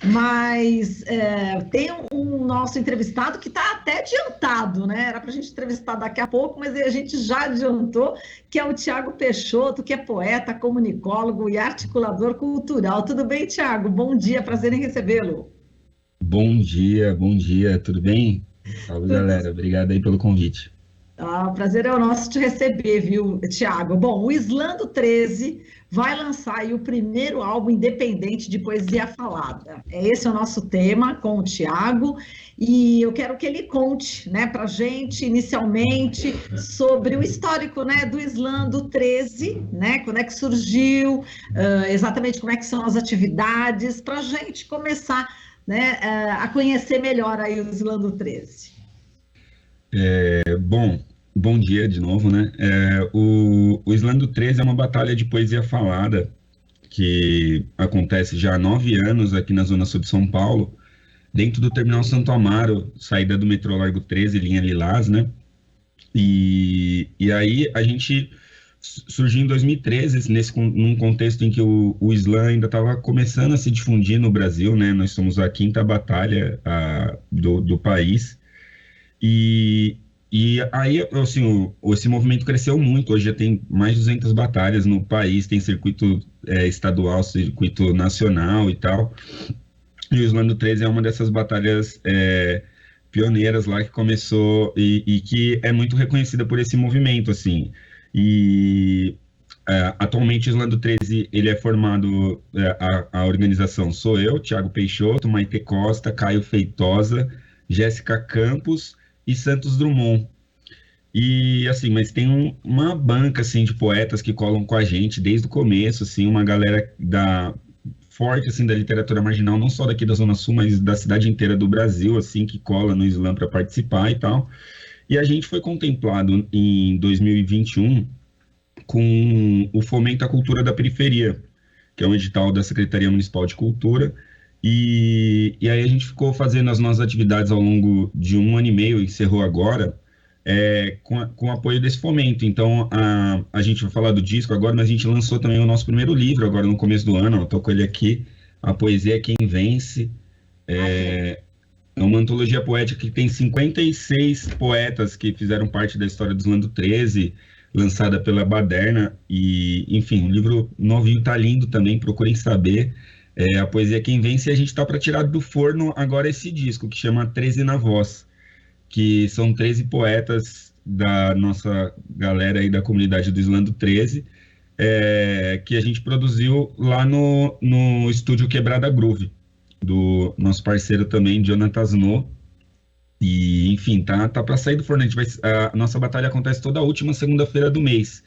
Mas tem um nosso entrevistado que está até adiantado, né? Era para a gente entrevistar daqui a pouco, mas a gente já adiantou, que é o Tiago Peixoto, que é poeta, comunicólogo e articulador cultural. Tudo bem, Tiago? Bom dia, prazer em recebê-lo. Bom dia, tudo bem? Salve, Tudo. galera. Obrigado aí pelo convite. Ah, o prazer é o nosso te receber, viu, Tiago? Bom, o Islando 13 vai lançar aí o primeiro álbum independente de poesia falada. Esse é o nosso tema com o Tiago, e eu quero que ele conte, né, para gente, inicialmente, sobre o histórico, né, do Islando 13, né, quando é que surgiu, exatamente como é que são as atividades, para a gente começar, né, a conhecer melhor aí o Islando 13. Bom dia de novo, né? O Islã 13 é uma batalha de poesia falada que acontece já há 9 anos aqui na Zona Sul de São Paulo, dentro do Terminal Santo Amaro, saída do metrô Largo 13, linha Lilás, né? E aí a gente surgiu em 2013, num contexto em que o Islã ainda estava começando a se difundir no Brasil, né? Nós somos a quinta batalha do país. E, e aí, assim, esse movimento cresceu muito. Hoje já tem mais de 200 batalhas no país, tem circuito estadual, circuito nacional e tal. E o Islã 13 é uma dessas batalhas pioneiras lá que começou e que é muito reconhecida por esse movimento, assim. E atualmente o Islã 13 ele é formado, a organização sou eu, Thiago Peixoto, Maite Costa, Caio Feitosa, Jéssica Campos e Santos Drummond. E assim, mas tem uma banca assim de poetas que colam com a gente desde o começo, assim, uma galera da forte assim da literatura marginal, não só daqui da Zona Sul, mas da cidade inteira do Brasil, assim, que cola no Islã para participar e tal. E a gente foi contemplado em 2021 com o Fomento à Cultura da Periferia, que é um edital da Secretaria Municipal de Cultura. E aí a gente ficou fazendo as nossas atividades ao longo de 1 ano e meio, encerrou agora, com o apoio desse fomento. Então, a gente vai falar do disco agora, mas a gente lançou também o nosso primeiro livro agora no começo do ano, eu tô com ele aqui, A Poesia é Quem Vence. Ah, que legal. É uma antologia poética que tem 56 poetas que fizeram parte da história do Islã 13, lançada pela Baderna, e, enfim, o livro novinho tá lindo também, procurem saber. A Poesia é Quem Vence, e a gente tá para tirar do forno agora esse disco, que chama 13 na Voz, que são 13 poetas da nossa galera aí da comunidade do Islã 13, que a gente produziu lá no estúdio Quebrada Groove, do nosso parceiro também, Jonathan Snow. E, enfim, tá para sair do forno. A nossa batalha acontece toda a última segunda-feira do mês.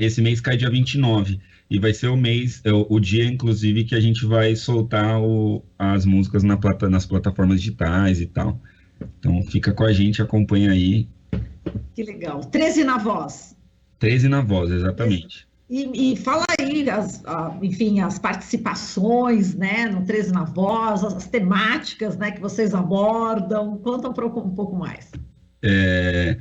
Esse mês cai dia 29. E vai ser o mês, o dia, inclusive, que a gente vai soltar as músicas nas plataformas digitais e tal. Então, fica com a gente, acompanha aí. Que legal. 13 na voz. 13 na voz, exatamente. E fala aí, enfim, as participações, né, no 13 na voz, as temáticas, né, que vocês abordam. Conta um pouco mais. É,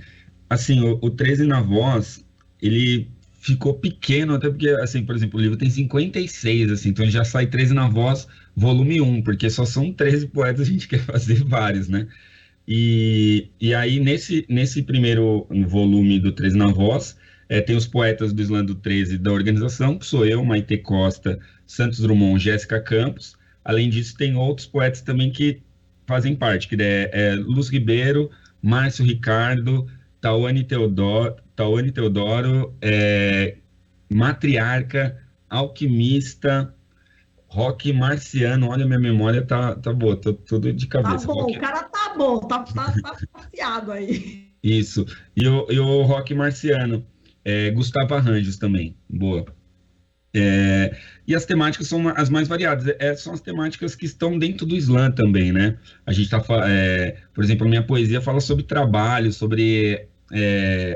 assim, o 13 na voz, ele ficou pequeno, até porque, assim, por exemplo, o livro tem 56, assim, então já sai 13 na voz, volume um, porque só são 13 poetas, a gente quer fazer vários, né? E aí, nesse primeiro volume do 13 na voz, tem os poetas do Islã 13 da organização, que sou eu, Maite Costa, Santos Drummond, Jéssica Campos. Além disso, tem outros poetas também que fazem parte, que é Luz Ribeiro, Márcio Ricardo, Tawane Teodoro, Matriarca, Alquimista, Rock Marciano. Olha, minha memória tá boa, tô tudo de Tá cabeça. bom, o Rock, cara tá bom, tá saciado aí. isso. E o Rock Marciano, Gustavo Arranjos também, boa. E as temáticas são as mais variadas, são as temáticas que estão dentro do Islã também, né? A gente por exemplo, a minha poesia fala sobre trabalho, sobre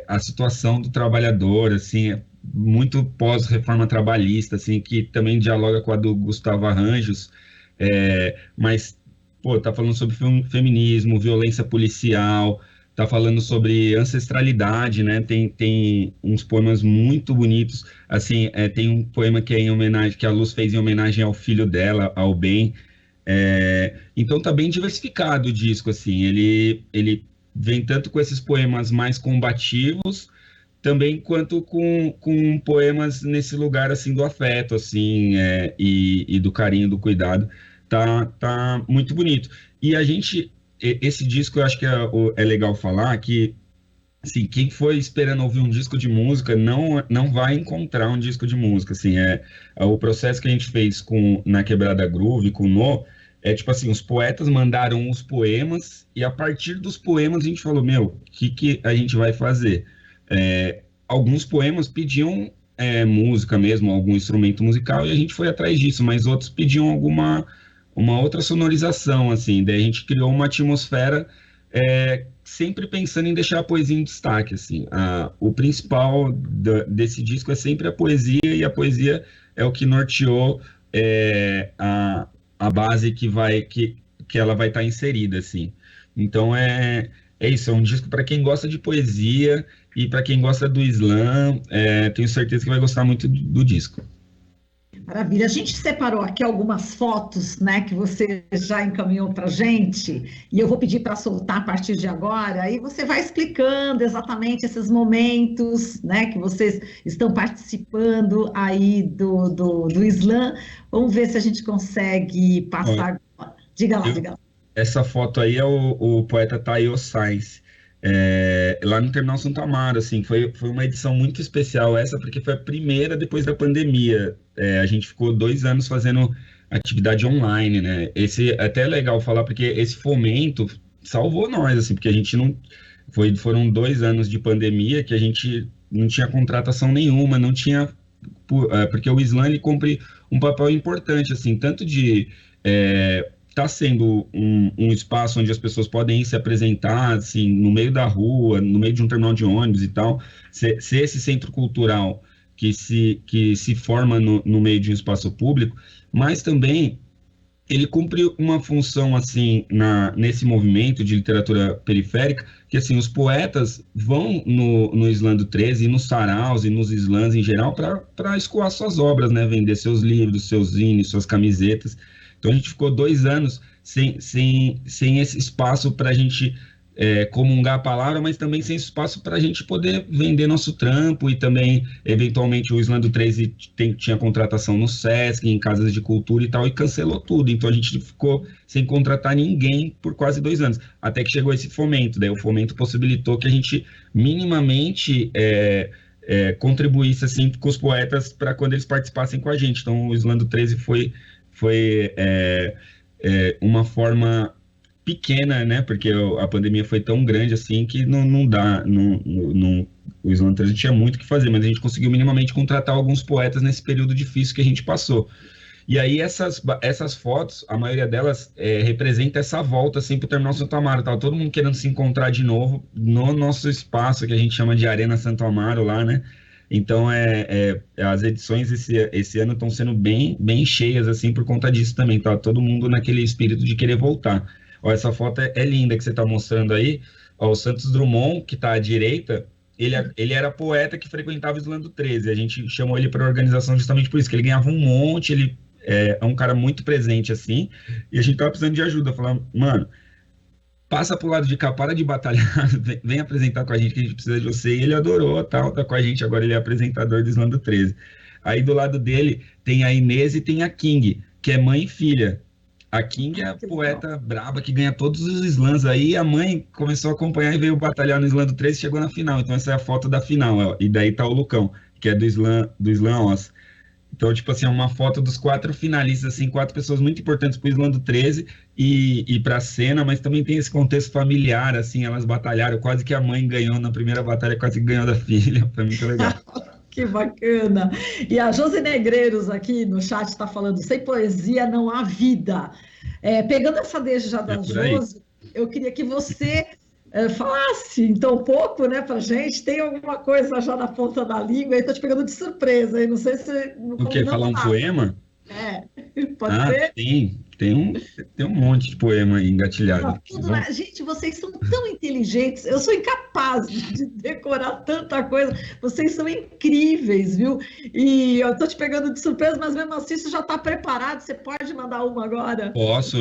a situação do trabalhador, assim, muito pós-reforma trabalhista, assim, que também dialoga com a do Gustavo Arranjos, mas, pô, tá falando sobre feminismo, violência policial, tá falando sobre ancestralidade, né? Tem uns poemas muito bonitos. Assim, tem um poema que é em homenagem, que a Luz fez em homenagem ao filho dela, ao Ben. Então tá bem diversificado o disco, assim, ele vem tanto com esses poemas mais combativos, também quanto com poemas nesse lugar, assim, do afeto, assim, e do carinho, do cuidado, tá muito bonito. E esse disco eu acho que é legal falar que, assim, quem foi esperando ouvir um disco de música não vai encontrar um disco de música, assim, o processo que a gente fez na Quebrada Groove, com o No, tipo assim, os poetas mandaram os poemas e a partir dos poemas a gente falou, meu, o que a gente vai fazer? Alguns poemas pediam música mesmo, algum instrumento musical e a gente foi atrás disso, mas outros pediam uma outra sonorização, assim, daí a gente criou uma atmosfera sempre pensando em deixar a poesia em destaque, assim. O principal desse disco é sempre a poesia, e a poesia é o que norteou a base que ela vai estar inserida, assim. Então é isso, é um disco para quem gosta de poesia e para quem gosta do slam, tenho certeza que vai gostar muito do disco. Maravilha. A gente separou aqui algumas fotos, né, que você já encaminhou para a gente, e eu vou pedir para soltar a partir de agora, e você vai explicando exatamente esses momentos, né, que vocês estão participando aí do Slam. Vamos ver se a gente consegue passar. Diga lá, diga lá. Essa foto aí é o poeta Tayo Sainz, lá no Terminal Santo Amaro, assim, foi uma edição muito especial essa, porque foi a primeira depois da pandemia. A gente ficou 2 anos fazendo atividade online, né? Esse até é legal falar, porque esse fomento salvou nós, assim, porque a gente não... Foram 2 anos de pandemia que a gente não tinha contratação nenhuma, não tinha... Porque o Slam, ele cumpre um papel importante, assim, tanto de... Está sendo um espaço onde as pessoas podem ir se apresentar, assim, no meio da rua, no meio de um terminal de ônibus e tal, ser esse centro cultural que se forma no meio de um espaço público, mas também ele cumpre uma função, assim, nesse movimento de literatura periférica, que, assim, os poetas vão no Slam do 13 e nos saraus e nos slams em geral para escoar suas obras, né, vender seus livros, seus zines, suas camisetas. Então a gente ficou 2 anos sem esse espaço para a gente comungar a palavra, mas também sem espaço para a gente poder vender nosso trampo, e também, eventualmente, o Slam do 13 tinha contratação no Sesc, em casas de cultura e tal, e cancelou tudo. Então a gente ficou sem contratar ninguém por quase 2 anos, até que chegou esse fomento. Daí o fomento possibilitou que a gente minimamente contribuísse, assim, com os poetas para quando eles participassem com a gente. Então o Slam do 13 foi uma forma pequena, né? Porque a pandemia foi tão grande assim que não dá. O Slam 13 tinha muito o que fazer, mas a gente conseguiu minimamente contratar alguns poetas nesse período difícil que a gente passou. E aí essas fotos, a maioria delas representa essa volta assim, para o Terminal Santo Amaro. Tava todo mundo querendo se encontrar de novo no nosso espaço, que a gente chama de Arena Santo Amaro lá, né? Então, as edições esse ano estão sendo bem, bem cheias, assim, por conta disso também. Tá todo mundo naquele espírito de querer voltar. Ó, essa foto é linda que você está mostrando aí. Ó, o Santos Drummond, que está à direita, ele era poeta que frequentava o Slam do 13. A gente chamou ele para a organização justamente por isso, que ele ganhava um monte, ele é um cara muito presente, assim, e a gente tava precisando de ajuda. Falar, mano, passa pro lado de cá, para de batalhar, vem apresentar com a gente que a gente precisa de você. E ele adorou, tal, tá com a gente, agora ele é apresentador do Slam do 13. Aí do lado dele tem a Inês e tem a King, que é mãe e filha. A King é a poeta braba que ganha todos os slams aí, a mãe começou a acompanhar e veio batalhar no Slam do 13 e chegou na final. Então essa é a foto da final, ó. E daí tá o Lucão, que é do Slam Oz. Então, tipo assim, é uma foto dos 4 finalistas, assim, 4 pessoas muito importantes para o Slam do 13 e para a cena, mas também tem esse contexto familiar, assim, elas batalharam, quase que a mãe ganhou na primeira batalha, quase que ganhou da filha, foi muito legal. Que bacana! E a Josi Negreiros aqui no chat está falando, sem poesia não há vida. Pegando essa deixa já da Josi, eu queria que você falasse então um pouco, né, para gente. Tem alguma coisa já na ponta da língua? Estou te pegando de surpresa, aí não sei se... O quê? Falar um poema? Pode ser? tem um monte de poema aí engatilhado. Não, tudo gente, vocês são tão inteligentes, eu sou incapaz de decorar tanta coisa, vocês são incríveis, viu? E eu tô te pegando de surpresa, mas mesmo assim você já está preparado, você pode mandar uma agora? Posso,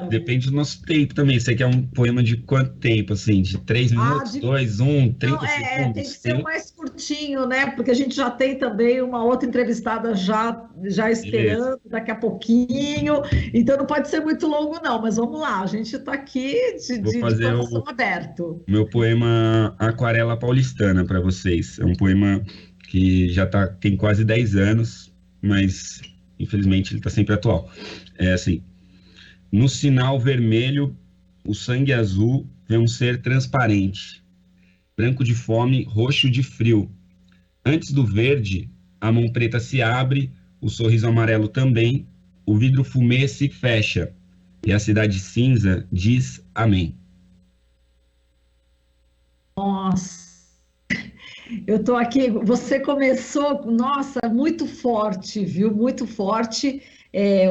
depende do nosso tempo também. Você quer um poema de quanto tempo, assim? De 3 minutos, 2, 1, Não, 30 tem que segundos? ser mais curtinho, né? Porque a gente já tem também uma outra entrevistada já Beleza. esperando daqui a pouquinho, então não pode ser muito longo, não, mas vamos lá, a gente está aqui Vou de fazer coração o aberto. meu poema Aquarela Paulistana para vocês. É um poema que tem quase 10 anos, mas infelizmente ele está sempre atual. É assim: no sinal vermelho, o sangue azul vê um ser transparente, branco de fome, roxo de frio. Antes do verde, a mão preta se abre, o sorriso amarelo também, o vidro fumê se fecha, e a cidade cinza diz amém. Nossa, eu estou aqui. Você começou, nossa, muito forte, viu? Muito forte.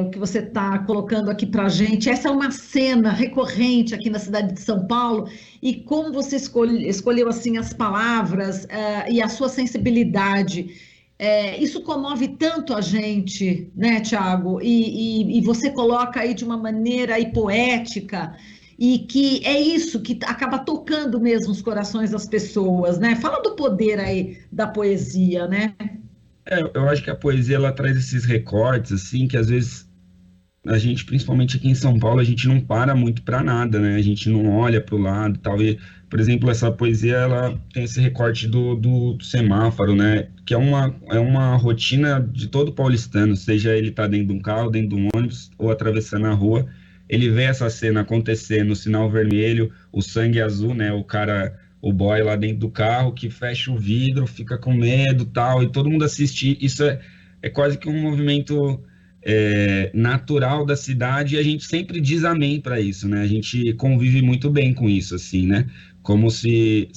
O que você está colocando aqui para a gente. Essa é uma cena recorrente aqui na cidade de São Paulo. E como você escolheu assim as palavras, e a sua sensibilidade. Isso comove tanto a gente, né, Tiago? E você coloca aí de uma maneira aí poética. E que é isso que acaba tocando mesmo os corações das pessoas, né? Fala do poder aí da poesia, né? Eu acho que a poesia ela traz esses recortes, assim, que às vezes a gente, principalmente aqui em São Paulo, a gente não para muito para nada, né? A gente não olha para o lado, tal. E, por exemplo, essa poesia ela tem esse recorte do semáforo, né? Que é uma rotina de todo paulistano, seja ele tá dentro de um carro, dentro de um ônibus ou atravessando a rua, ele vê essa cena acontecer no sinal vermelho, o sangue azul, né? O boy lá dentro do carro que fecha o vidro, fica com medo, tal, e todo mundo assiste. Isso é quase que um movimento natural da cidade, e a gente sempre diz amém para isso, né? A gente convive muito bem com isso, assim, né? Como se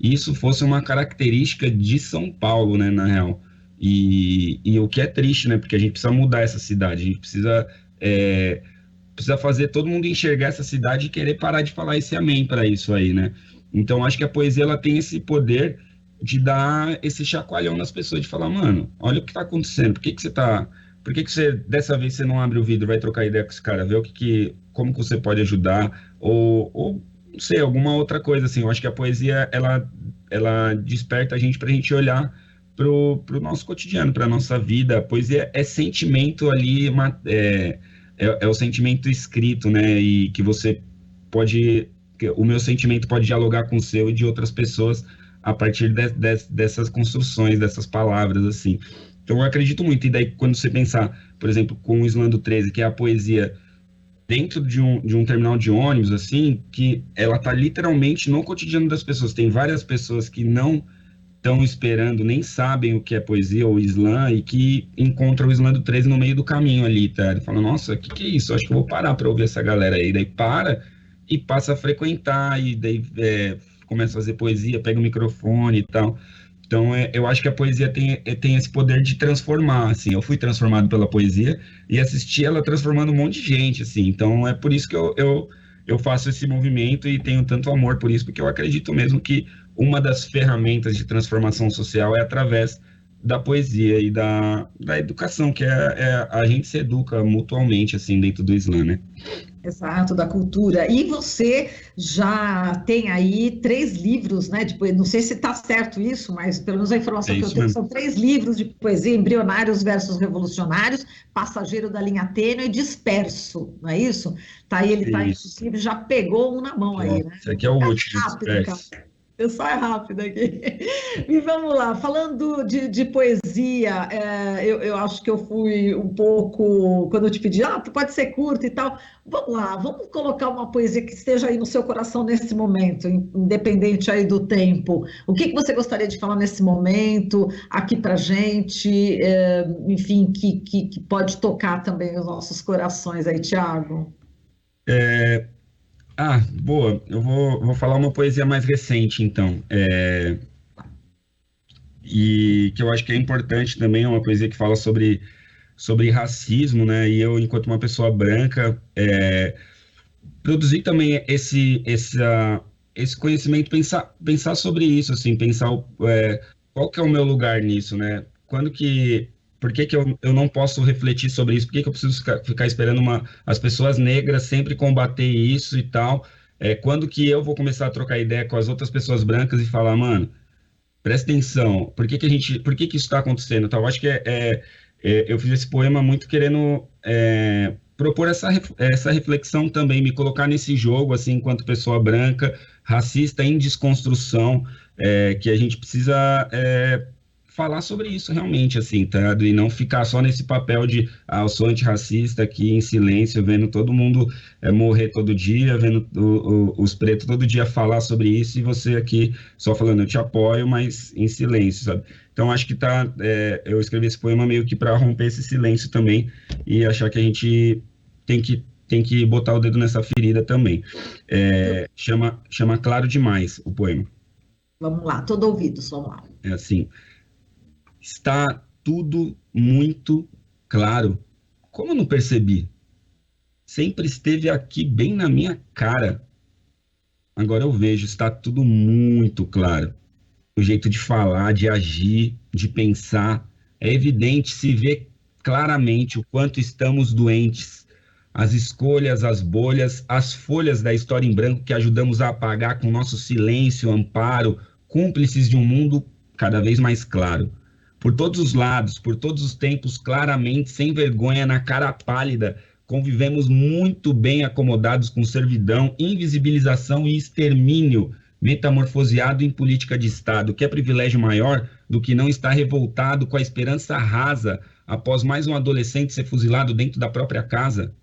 isso fosse uma característica de São Paulo, né, na real. E o que é triste, né? Porque a gente precisa mudar essa cidade, a gente precisa fazer todo mundo enxergar essa cidade e querer parar de falar esse amém para isso aí, né? Então, acho que a poesia ela tem esse poder de dar esse chacoalhão nas pessoas, de falar, mano, olha o que está acontecendo, por que você, dessa vez, você não abre o vidro, vai trocar ideia com esse cara, ver como que você pode ajudar, ou não sei, alguma outra coisa, assim. Eu acho que a poesia, ela desperta a gente para a gente olhar pro nosso cotidiano, para nossa vida. A poesia é sentimento ali, é o sentimento escrito, né, e que você o meu sentimento pode dialogar com o seu e de outras pessoas a partir dessas construções, dessas palavras, assim. Então, eu acredito muito. E daí, quando você pensar, por exemplo, com o Islã do 13, que é a poesia dentro de um terminal de ônibus, assim, que ela tá literalmente no cotidiano das pessoas. Tem várias pessoas que não estão esperando, nem sabem o que é poesia ou Islã, e que encontram o Islã do 13 no meio do caminho ali, tá? Ele fala, nossa, o que é isso? Acho que eu vou parar para ouvir essa galera aí. Daí para e passa a frequentar, e daí começa a fazer poesia, pega o microfone e tal. Então, eu acho que a poesia tem esse poder de transformar, assim. Eu fui transformado pela poesia e assisti ela transformando um monte de gente, assim. Então, é por isso que eu faço esse movimento e tenho tanto amor por isso, porque eu acredito mesmo que uma das ferramentas de transformação social é através da poesia e da educação, que a gente se educa mutuamente, assim, dentro do Islã, né? Exato, da cultura. E você já tem aí 3 livros, né? Não sei se está certo isso, mas pelo menos a É informação que eu isso tenho mesmo. são 3 livros de poesia: Embrionários versus Revolucionários, Passageiro da Linha Tênue e Disperso, não é isso? Tá aí, ele tá, Isso. inclusive, já pegou um na mão aí, né? Esse aqui é o Tá último, rápido, cara. Disperso. Eu saio rápido aqui. E vamos lá, falando de poesia, eu acho que eu fui um pouco, quando eu te pedi, pode ser curto e tal. Vamos lá, vamos colocar uma poesia que esteja aí no seu coração nesse momento, independente aí do tempo. O que você gostaria de falar nesse momento, aqui pra gente, enfim, que pode tocar também os nossos corações aí, Tiago? Boa. Eu vou falar uma poesia mais recente, então. E que eu acho que é importante também, é uma poesia que fala sobre sobre racismo, né? E eu, enquanto uma pessoa branca, produzir também esse conhecimento, pensar sobre isso, assim, pensar qual que é o meu lugar nisso, né? Por que que eu não posso refletir sobre isso? Por que que eu preciso ficar esperando as pessoas negras sempre combater isso e tal? Quando que eu vou começar a trocar ideia com as outras pessoas brancas e falar, mano, presta atenção, por que que isso está acontecendo? Tal? Eu acho que eu fiz esse poema muito querendo propor essa reflexão também, me colocar nesse jogo, assim, enquanto pessoa branca, racista em desconstrução, que a gente precisa falar sobre isso realmente, assim, tá? E não ficar só nesse papel de, eu sou antirracista aqui em silêncio, vendo todo mundo morrer todo dia, vendo os pretos todo dia falar sobre isso, e você aqui só falando, eu te apoio, mas em silêncio, sabe? Então, acho que eu escrevi esse poema meio que para romper esse silêncio também, e achar que a gente tem que botar o dedo nessa ferida também. Chama Claro Demais, o poema. Vamos lá, todo ouvido, vamos lá. É assim: está tudo muito claro. Como eu não percebi? Sempre esteve aqui bem na minha cara. Agora eu vejo, está tudo muito claro. O jeito de falar, de agir, de pensar. É evidente, se vê claramente o quanto estamos doentes. As escolhas, as bolhas, as folhas da história em branco que ajudamos a apagar com nosso silêncio, amparo, cúmplices de um mundo cada vez mais claro. Por todos os lados, por todos os tempos, claramente, sem vergonha, na cara pálida, convivemos muito bem acomodados com servidão, invisibilização e extermínio, metamorfoseado em política de Estado, que é privilégio maior do que não estar revoltado com a esperança rasa após mais um adolescente ser fuzilado dentro da própria casa.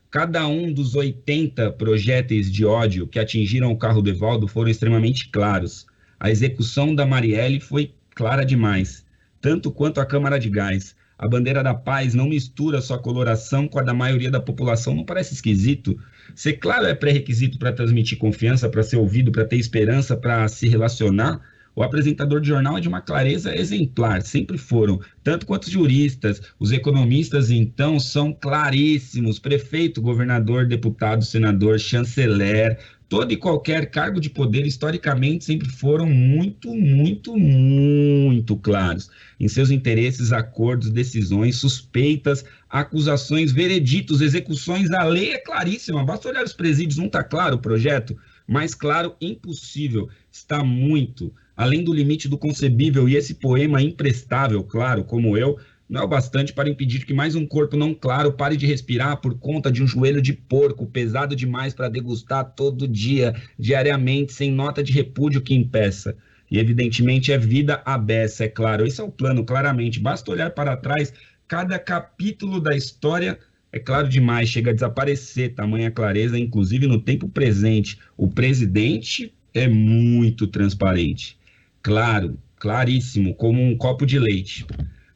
Cada um dos 80 projéteis de ódio que atingiram o carro do Evaldo foram extremamente claros. A execução da Marielle foi clara demais, tanto quanto a câmara de gás. A bandeira da paz não mistura sua coloração com a da maioria da população. Não parece esquisito? Ser claro é pré-requisito para transmitir confiança, para ser ouvido, para ter esperança, para se relacionar. O apresentador de jornal é de uma clareza exemplar, sempre foram, tanto quanto os juristas. Os economistas, então, são claríssimos. Prefeito, governador, deputado, senador, chanceler, todo e qualquer cargo de poder, historicamente, sempre foram muito, muito, muito claros em seus interesses, acordos, decisões, suspeitas, acusações, vereditos, execuções. A lei é claríssima, basta olhar os presídios, não está claro o projeto? Mais claro, impossível, está muito além do limite do concebível, e esse poema imprestável, claro, como eu, não é o bastante para impedir que mais um corpo não claro pare de respirar por conta de um joelho de porco pesado demais para degustar todo dia, diariamente, sem nota de repúdio que impeça. E evidentemente é vida à beça, é claro. Esse é o plano, claramente. Basta olhar para trás, cada capítulo da história é claro demais, chega a desaparecer, tamanha clareza, inclusive no tempo presente. O presidente é muito transparente. Claro, claríssimo, como um copo de leite.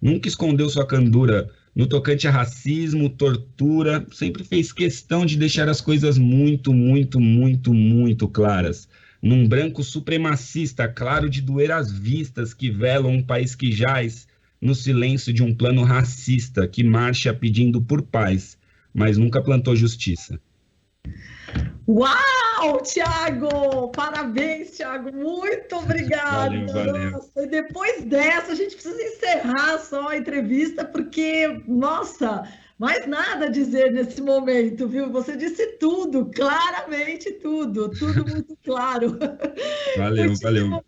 Nunca escondeu sua candura no tocante a racismo, tortura, sempre fez questão de deixar as coisas muito, muito, muito, muito claras. Num branco supremacista, claro de doer as vistas que velam um país que jaz no silêncio de um plano racista que marcha pedindo por paz, mas nunca plantou justiça. Uau, Thiago! Parabéns, Thiago! Muito obrigada! Valeu. Nossa, e depois dessa, a gente precisa encerrar só a entrevista, porque, nossa, mais nada a dizer nesse momento, viu? Você disse tudo, claramente tudo muito claro. Valeu.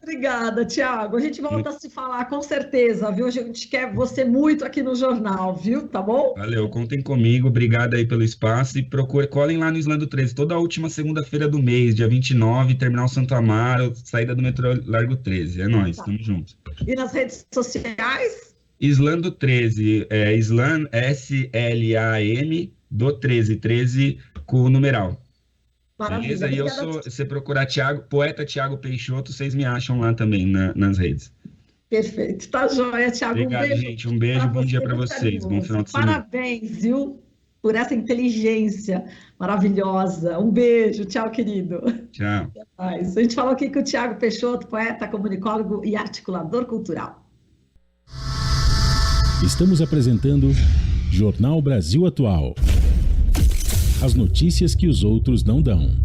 Obrigada, Thiago. A gente volta a se falar com certeza, viu? A gente quer você muito aqui no jornal, viu? Tá bom? Valeu, contem comigo, obrigado aí pelo espaço e colhem lá no Islando 13, toda a última segunda-feira do mês, dia 29, Terminal Santo Amaro, saída do metrô Largo 13. É nóis, tamo junto. E nas redes sociais? Islando 13, Islam, S-L-A-M, do 13 com o numeral. Maravilha. Beleza? E eu sou, se você procurar poeta Thiago Peixoto, vocês me acham lá também nas redes. Perfeito, tá joia, Thiago. Obrigado, gente. Um beijo, bom dia para vocês. Bom final de semana. Parabéns, viu? Por essa inteligência maravilhosa. Um beijo, tchau, querido. Tchau. Até mais. A gente falou aqui com o Thiago Peixoto, poeta, comunicólogo e articulador cultural. Estamos apresentando Jornal Brasil Atual. As notícias que os outros não dão.